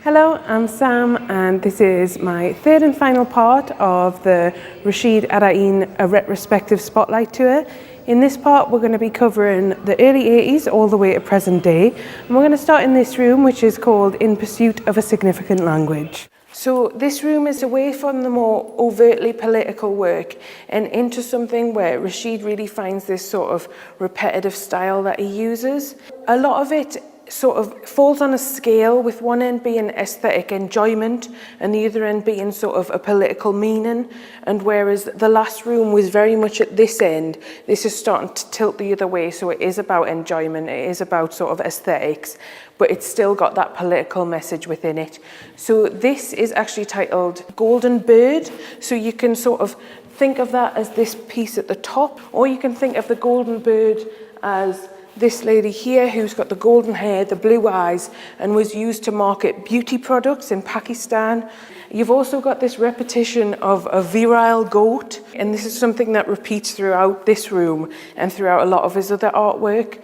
Hello, I'm Sam and this is my third and final part of the Rasheed Araeen Retrospective Spotlight Tour. In this part we're going to be covering the early 80s all the way to present day, and we're going to start in this room which is called In Pursuit of a Significant Language. So this room is away from the more overtly political work and into something where Rasheed really finds this sort of repetitive style that he uses. A lot of it sort of falls on a scale, with one end being aesthetic enjoyment and the other end being sort of a political meaning. And whereas the last room was very much at this end, this is starting to tilt the other way. So it is about enjoyment, it is about sort of aesthetics, but it's still got that political message within it. So this is actually titled Golden Bird. So you can sort of think of that as this piece at the top, or you can think of the golden bird as this lady here who's got the golden hair, the blue eyes, and was used to market beauty products in Pakistan. You've also got this repetition of a virile goat, and this is something that repeats throughout this room and throughout a lot of his other artwork.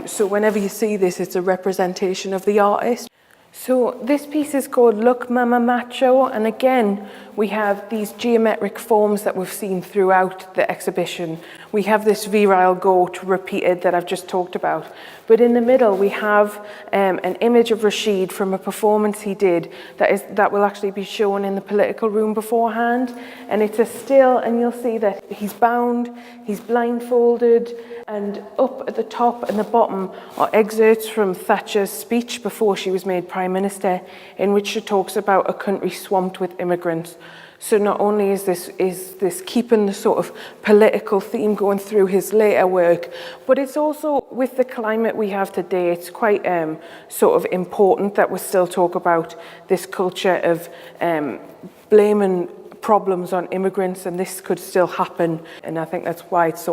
So whenever you see this, it's a representation of the artist. So this piece is called Look Mama Macho, and again we have these geometric forms that we've seen throughout the exhibition. We have this virile goat repeated that I've just talked about, but in the middle we have an image of Rasheed from a performance he did that will actually be shown in the political room beforehand, and it's a still, and you'll see that he's bound, he's blindfolded, and up at the top and the bottom are excerpts from Thatcher's speech before she was made Prime Minister, in which she talks about a country swamped with immigrants. So not only is this keeping the sort of political theme going through his later work, but it's also, with the climate we have today, it's quite sort of important that we still talk about this culture of blaming problems on immigrants, and this could still happen, and I think that's why it's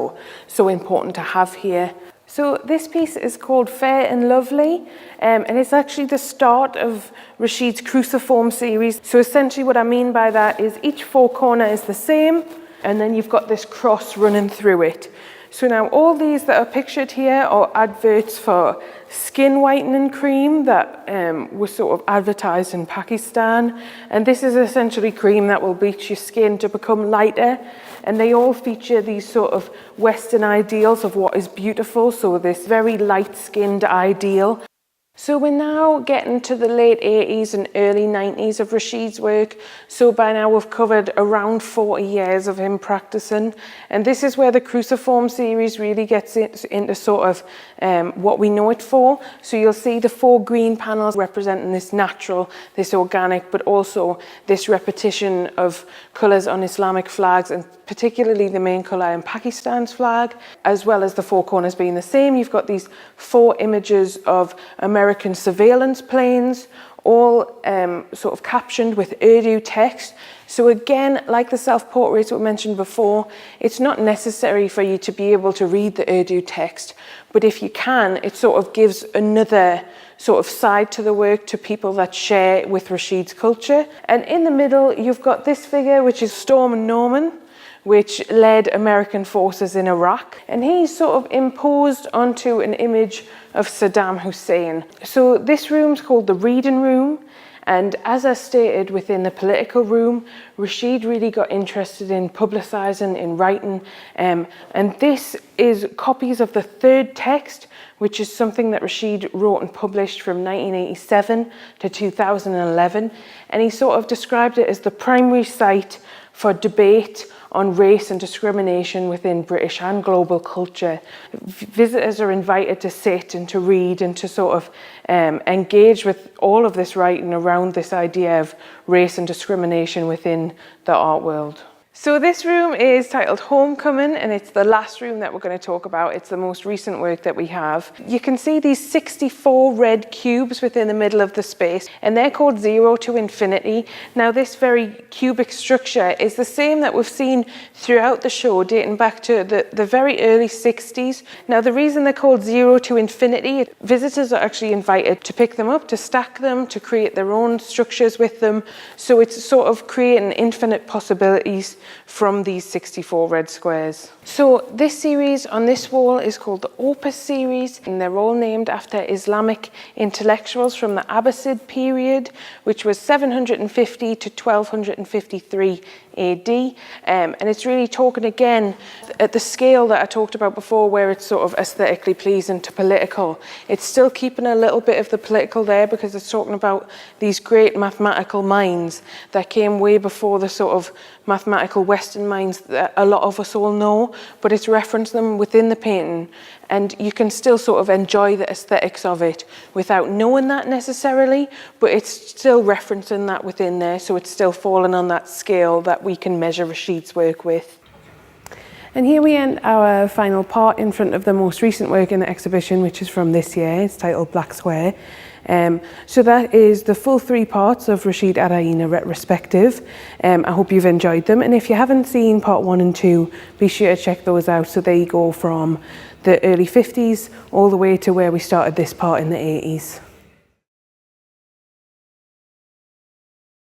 so important to have here. So this piece is called Fair and Lovely, and it's actually the start of Rasheed's cruciform series. So essentially what I mean by that is each four corner is the same, and then you've got this cross running through it. So now all these that are pictured here are adverts for skin whitening cream that was sort of advertised in Pakistan. And this is essentially cream that will bleach your skin to become lighter. And they all feature these sort of Western ideals of what is beautiful. So this very light-skinned ideal. So we're now getting to the late 80s and early 90s of Rasheed's work. So by now we've covered around 40 years of him practicing. And this is where the cruciform series really gets into sort of what we know it for. So you'll see the four green panels representing this natural, this organic, but also this repetition of colours on Islamic flags, and particularly the main colour in Pakistan's flag, as well as the four corners being the same. You've got these four images of American surveillance planes, all sort of captioned with Urdu text. So again, like the self-portraits we mentioned before, it's not necessary for you to be able to read the Urdu text, but if you can, it sort of gives another sort of side to the work to people that share with Rasheed's culture. And in the middle, you've got this figure, which is Storm Norman, which led American forces in Iraq. And he's sort of imposed onto an image of Saddam Hussein. So this room's called the Reading Room. And as I stated, within the political room, Rasheed really got interested in publicising, in writing. And this is copies of the third text, which is something that Rasheed wrote and published from 1987 to 2011. And he sort of described it as the primary site for debate on race and discrimination within British and global culture. Visitors are invited to sit and to read and to sort of engage with all of this writing around this idea of race and discrimination within the art world. So this room is titled Homecoming, and it's the last room that we're going to talk about. It's the most recent work that we have. You can see these 64 red cubes within the middle of the space, and they're called 0 to infinity. Now this very cubic structure is the same that we've seen throughout the show, dating back to the very early 60s. Now the reason they're called 0 to infinity, visitors are actually invited to pick them up, to stack them, to create their own structures with them. So it's sort of creating infinite possibilities from these 64 red squares. So this series on this wall is called the Opus series, and they're all named after Islamic intellectuals from the Abbasid period, which was 750 to 1253 AD. And it's really talking again at the scale that I talked about before, where it's sort of aesthetically pleasing to political. It's still keeping a little bit of the political there, because it's talking about these great mathematical minds that came way before the sort of mathematical Western minds that a lot of us all know, but it's referenced them within the painting, and you can still sort of enjoy the aesthetics of it without knowing that necessarily, but it's still referencing that within there, so it's still falling on that scale that we can measure Rasheed's work with. And here we end our final part in front of the most recent work in the exhibition, which is from this year. It's titled Black Square. So that is the full 3 parts of Rasheed Araeen, a retrospective. I hope you've enjoyed them. And if you haven't seen part 1 and 2, be sure to check those out. So they go from the early 50s all the way to where we started this part in the 80s.